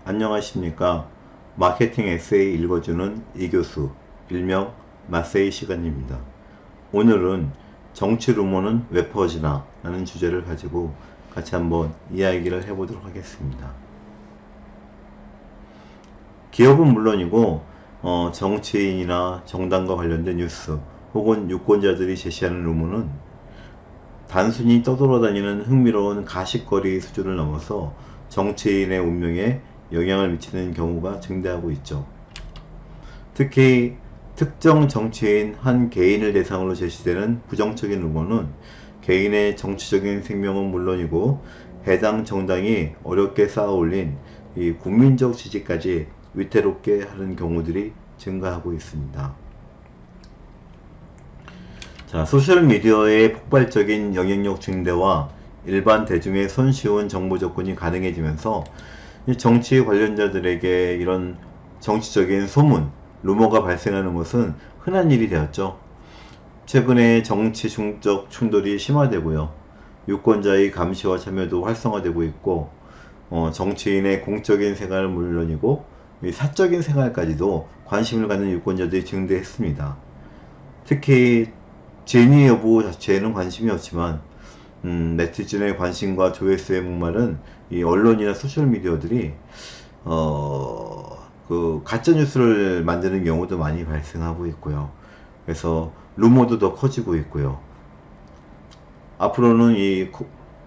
안녕하십니까. 마케팅 에세이 읽어주는 이교수, 일명 마세이 시간입니다. 오늘은 정치 루머는 왜 퍼지나 라는 주제를 가지고 같이 한번 이야기를 해보도록 하겠습니다. 기업은 물론이고 정치인이나 정당과 관련된 뉴스 혹은 유권자들이 제시하는 루머는 단순히 떠돌아다니는 흥미로운 가십거리 수준을 넘어서 정치인의 운명에 영향을 미치는 경우가 증대하고 있죠. 특히 특정 정치인 한 개인을 대상으로 제시되는 부정적인 루머는 개인의 정치적인 생명은 물론이고 해당 정당이 어렵게 쌓아올린 이 국민적 지지까지 위태롭게 하는 경우들이 증가하고 있습니다. 자, 소셜미디어의 폭발적인 영향력 증대와 일반 대중의 손쉬운 정보 접근이 가능해지면서 정치 관련자들에게 이런 정치적인 소문, 루머가 발생하는 것은 흔한 일이 되었죠. 최근에 정치 중적 충돌이 심화되고요. 유권자의 감시와 참여도 활성화되고 있고 정치인의 공적인 생활은 물론이고 사적인 생활까지도 관심을 갖는 유권자들이 증대했습니다. 특히 진위 여부 자체에는 관심이 없지만 네티즌의 관심과 조회수에 목마른 이 언론이나 소셜미디어들이 그 가짜뉴스를 만드는 경우도 많이 발생하고 있고요. 그래서 루머도 더 커지고 있고요. 앞으로는 이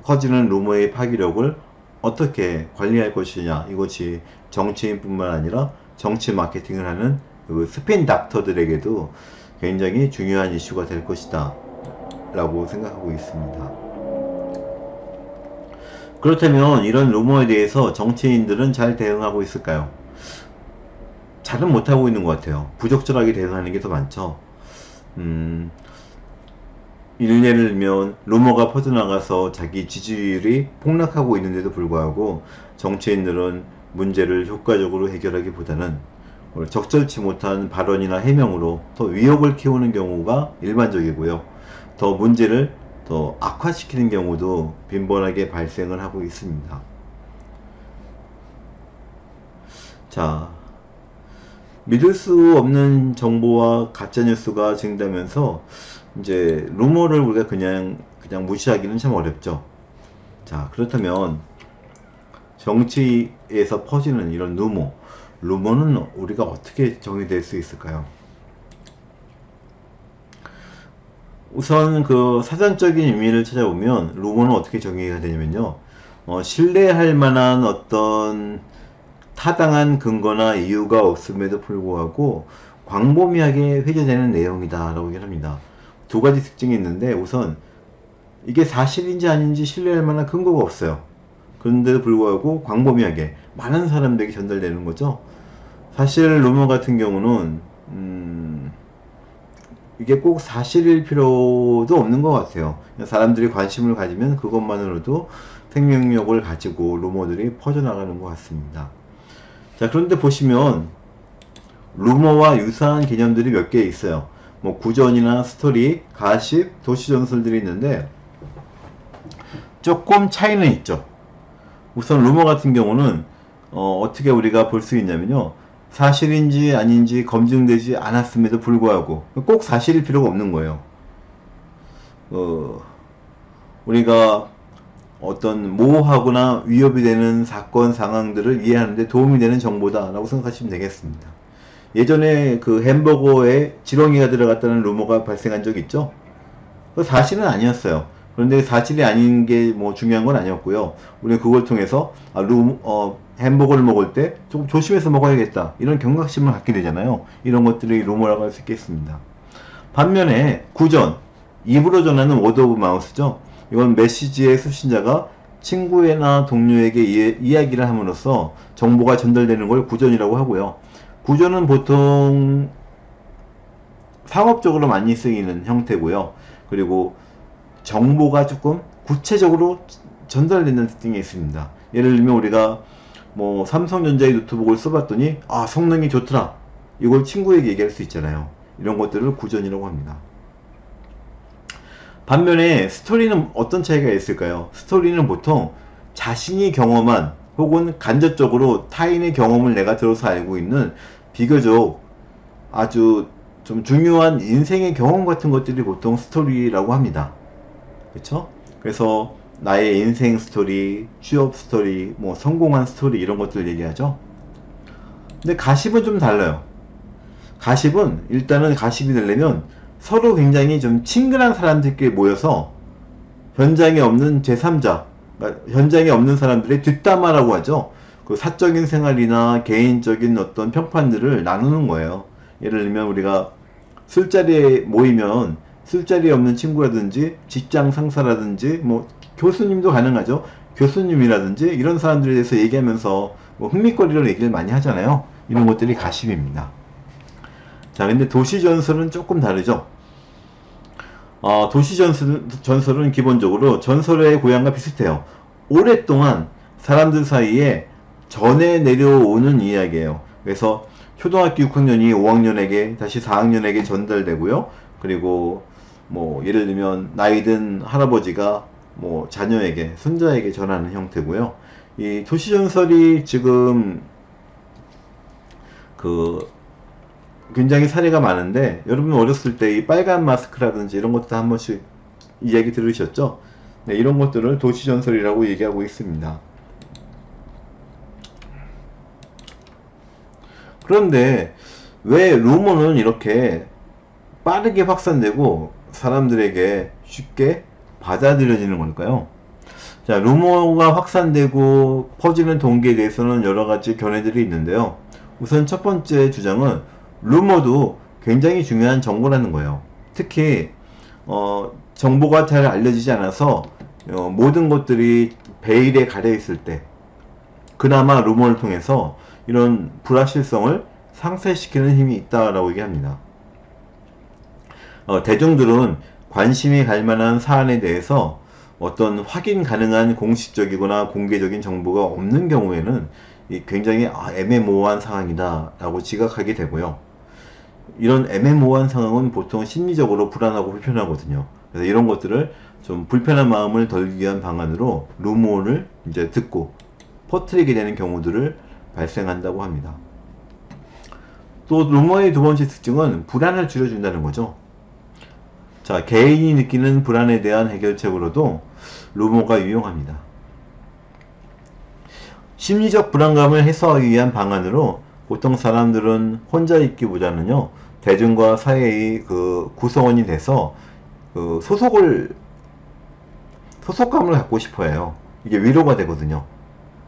커지는 루머의 파기력을 어떻게 관리할 것이냐, 이것이 정치인뿐만 아니라 정치 마케팅을 하는 그 스핀 닥터들에게도 굉장히 중요한 이슈가 될 것이다 라고 생각하고 있습니다. 그렇다면 이런 루머에 대해서 정치인들은 잘 대응하고 있을까요? 잘은 못하고 있는 것 같아요. 부적절하게 대응하는 게 더 많죠. 예를 들면 루머가 퍼져나가서 자기 지지율이 폭락하고 있는데도 불구하고 정치인들은 문제를 효과적으로 해결하기보다는 적절치 못한 발언이나 해명으로 더 위협을 키우는 경우가 일반적이고요. 더 문제를 더 악화시키는 경우도 빈번하게 발생을 하고 있습니다. 자, 믿을 수 없는 정보와 가짜뉴스가 증가하면서 이제 루머를 우리가 그냥 무시하기는 참 어렵죠. 자, 그렇다면 정치에서 퍼지는 이런 루머는 우리가 어떻게 정의될 수 있을까요? 우선 그 사전적인 의미를 찾아보면 루머는 어떻게 정의가 되냐면요, 신뢰할 만한 어떤 타당한 근거나 이유가 없음에도 불구하고 광범위하게 회자되는 내용이다 라고 얘기합니다. 두 가지 특징이 있는데, 우선 이게 사실인지 아닌지 신뢰할 만한 근거가 없어요. 그런데도 불구하고 광범위하게 많은 사람들에게 전달되는 거죠. 사실 루머 같은 경우는 이게 꼭 사실일 필요도 없는 것 같아요. 사람들이 관심을 가지면 그것만으로도 생명력을 가지고 루머들이 퍼져나가는 것 같습니다. 자, 그런데 보시면 루머와 유사한 개념들이 몇 개 있어요. 뭐 구전이나 스토리, 가십, 도시전설들이 있는데 조금 차이는 있죠. 우선 루머 같은 경우는 어떻게 우리가 볼 수 있냐면요, 사실인지 아닌지 검증되지 않았음에도 불구하고 꼭 사실일 필요가 없는 거예요. 우리가 어떤 모호하거나 위협이 되는 사건 상황들을 이해하는 데 도움이 되는 정보다 라고 생각하시면 되겠습니다. 예전에 그 햄버거에 지렁이가 들어갔다는 루머가 발생한 적이 있죠. 사실은 아니었어요. 그런데 사실이 아닌 게 뭐 중요한 건 아니었고요. 우리는 그걸 통해서 햄버거를 먹을 때 조금 조심해서 먹어야겠다, 이런 경각심을 갖게 되잖아요. 이런 것들이 루머라고 할 수 있겠습니다. 반면에 구전, 입으로 전하는 워드 오브 마우스죠. 이건 메시지의 수신자가 친구나 동료에게 이야기를 함으로써 정보가 전달되는 걸 구전이라고 하고요. 구전은 보통 상업적으로 많이 쓰이는 형태고요. 그리고 정보가 조금 구체적으로 전달되는 특징이 있습니다. 예를 들면 우리가 뭐 삼성전자의 노트북을 써봤더니 성능이 좋더라, 이걸 친구에게 얘기할 수 있잖아요. 이런 것들을 구전이라고 합니다. 반면에 스토리는 어떤 차이가 있을까요? 스토리는 보통 자신이 경험한 혹은 간접적으로 타인의 경험을 내가 들어서 알고 있는 비교적 아주 좀 중요한 인생의 경험 같은 것들이 보통 스토리라고 합니다. 그쵸? 그래서 나의 인생 스토리, 취업 스토리, 뭐 성공한 스토리 이런 것들 얘기하죠. 근데 가십은 좀 달라요. 가십은 일단은 가십이 되려면 서로 굉장히 좀 친근한 사람들끼리 모여서 현장에 없는 제3자, 그러니까 현장에 없는 사람들의 뒷담화라고 하죠. 그 사적인 생활이나 개인적인 어떤 평판들을 나누는 거예요. 예를 들면 우리가 술자리에 모이면 술자리에 없는 친구라든지 직장 상사라든지 뭐 교수님도 가능하죠. 교수님이라든지 이런 사람들에 대해서 얘기하면서 뭐 흥미거리로 얘기를 많이 하잖아요. 이런 것들이 가십입니다. 자, 근데 도시전설은 조금 다르죠. 도시전설은 기본적으로 전설의 고향과 비슷해요. 오랫동안 사람들 사이에 전해 내려오는 이야기예요. 그래서 초등학교 6학년이 5학년에게 다시 4학년에게 전달되고요. 그리고 뭐 예를 들면 나이든 할아버지가 뭐 자녀에게, 손자에게 전하는 형태고요. 이 도시전설이 지금 굉장히 사례가 많은데, 여러분 어렸을 때 이 빨간 마스크라든지 이런 것도 한 번씩 이야기 들으셨죠? 네, 이런 것들을 도시전설이라고 얘기하고 있습니다. 그런데 왜 루머는 이렇게 빠르게 확산되고 사람들에게 쉽게 받아들여지는 걸까요? 자, 루머가 확산되고 퍼지는 동기에 대해서는 여러 가지 견해들이 있는데요. 우선 첫 번째 주장은 루머도 굉장히 중요한 정보라는 거예요. 특히 정보가 잘 알려지지 않아서 모든 것들이 베일에 가려 있을 때 그나마 루머를 통해서 이런 불확실성을 상쇄시키는 힘이 있다라고 얘기합니다. 대중들은 관심이 갈 만한 사안에 대해서 어떤 확인 가능한 공식적이거나 공개적인 정보가 없는 경우에는 굉장히 애매모호한 상황이다 라고 지각하게 되고요. 이런 애매모호한 상황은 보통 심리적으로 불안하고 불편하거든요. 그래서 이런 것들을 좀 불편한 마음을 덜기 위한 방안으로 루머를 이제 듣고 퍼뜨리게 되는 경우들을 발생한다고 합니다. 또 루머의 두 번째 특징은 불안을 줄여준다는 거죠. 자, 개인이 느끼는 불안에 대한 해결책으로도 루머가 유용합니다. 심리적 불안감을 해소하기 위한 방안으로 보통 사람들은 혼자 있기보다는요, 대중과 사회의 구성원이 돼서 소속감을 갖고 싶어 해요. 이게 위로가 되거든요.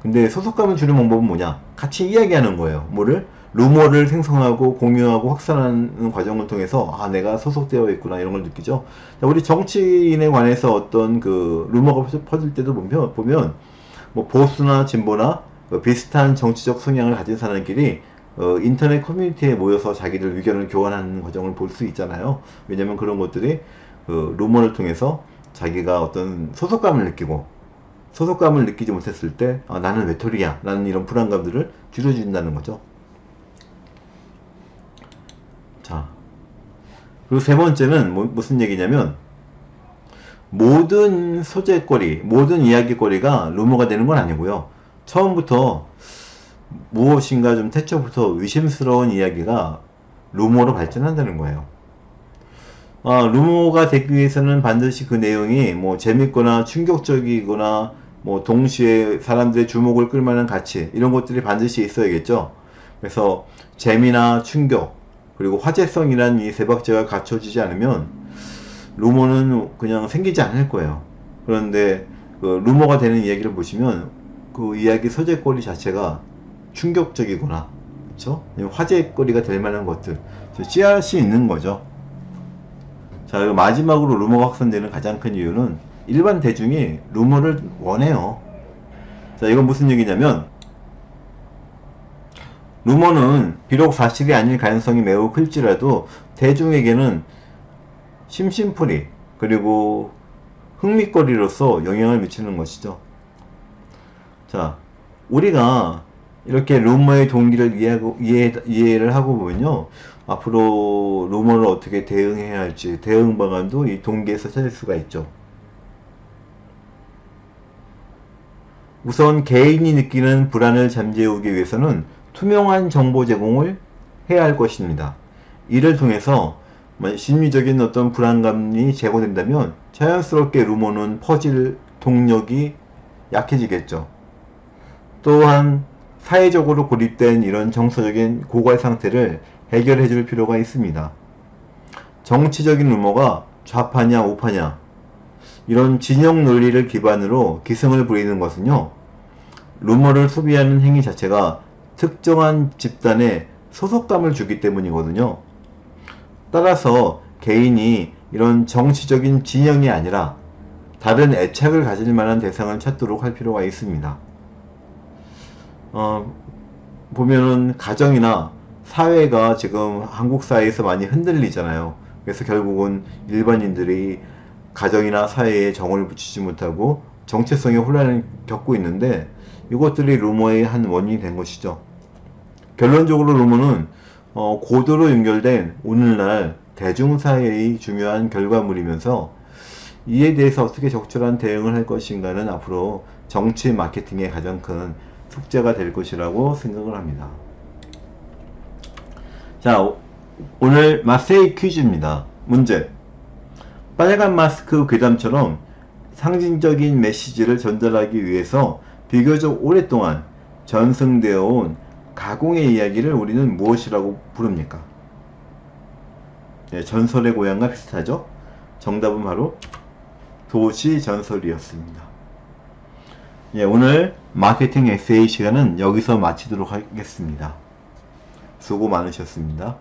근데 소속감을 주는 방법은 뭐냐? 같이 이야기하는 거예요. 뭐를? 루머를 생성하고 공유하고 확산하는 과정을 통해서 내가 소속되어 있구나 이런 걸 느끼죠. 자, 우리 정치인에 관해서 어떤 루머가 퍼질 때도 보면 뭐 보수나 진보나 비슷한 정치적 성향을 가진 사람끼리 인터넷 커뮤니티에 모여서 자기들 의견을 교환하는 과정을 볼 수 있잖아요. 왜냐면 그런 것들이 루머를 통해서 자기가 어떤 소속감을 느끼지 못했을 때 나는 외톨이야 라는 이런 불안감들을 줄여준다는 거죠. 자, 그리고 세 번째는 무슨 얘기냐면 모든 소재거리, 모든 이야기거리가 루머가 되는 건 아니고요. 처음부터 무엇인가 좀 태초부터 의심스러운 이야기가 루머로 발전한다는 거예요. 루머가 되기 위해서는 반드시 그 내용이 뭐 재밌거나 충격적이거나 뭐 동시에 사람들의 주목을 끌만한 가치 이런 것들이 반드시 있어야겠죠. 그래서 재미나 충격 그리고 화제성이란 이 세 박자가 갖춰지지 않으면 루머는 그냥 생기지 않을 거예요. 그런데 루머가 되는 이야기를 보시면 그 이야기 소재거리 자체가 충격적이거나 그렇죠? 화제거리가 될 만한 것들 씨앗이 있는 거죠. 자, 그리고 마지막으로 루머가 확산되는 가장 큰 이유는 일반 대중이 루머를 원해요. 자, 이건 무슨 얘기냐면 루머는 비록 사실이 아닐 가능성이 매우 클지라도 대중에게는 심심풀이 그리고 흥미거리로서 영향을 미치는 것이죠. 자, 우리가 이렇게 루머의 동기를 이해를 하고 보면요, 앞으로 루머를 어떻게 대응해야 할지 대응 방안도 이 동기에서 찾을 수가 있죠. 우선 개인이 느끼는 불안을 잠재우기 위해서는 투명한 정보 제공을 해야 할 것입니다. 이를 통해서 심리적인 어떤 불안감이 제거된다면 자연스럽게 루머는 퍼질 동력이 약해지겠죠. 또한 사회적으로 고립된 이런 정서적인 고갈 상태를 해결해 줄 필요가 있습니다. 정치적인 루머가 좌파냐 우파냐 이런 진영 논리를 기반으로 기승을 부리는 것은요, 루머를 소비하는 행위 자체가 특정한 집단에 소속감을 주기 때문이거든요. 따라서 개인이 이런 정치적인 진영이 아니라 다른 애착을 가질 만한 대상을 찾도록 할 필요가 있습니다. 보면은 가정이나 사회가 지금 한국 사회에서 많이 흔들리잖아요. 그래서 결국은 일반인들이 가정이나 사회에 정을 붙이지 못하고 정체성의 혼란을 겪고 있는데, 이것들이 루머의 한 원인이 된 것이죠. 결론적으로 루머는 고도로 연결된 오늘날 대중사회의 중요한 결과물이면서 이에 대해서 어떻게 적절한 대응을 할 것인가는 앞으로 정치 마케팅의 가장 큰 숙제가 될 것이라고 생각을 합니다. 자, 오늘 마세이 퀴즈입니다. 문제. 빨간 마스크 괴담처럼 상징적인 메시지를 전달하기 위해서 비교적 오랫동안 전승되어 온 가공의 이야기를 우리는 무엇이라고 부릅니까? 네, 전설의 고향과 비슷하죠? 정답은 바로 도시 전설이었습니다. 예, 오늘 마케팅 에세이 시간은 여기서 마치도록 하겠습니다. 수고 많으셨습니다.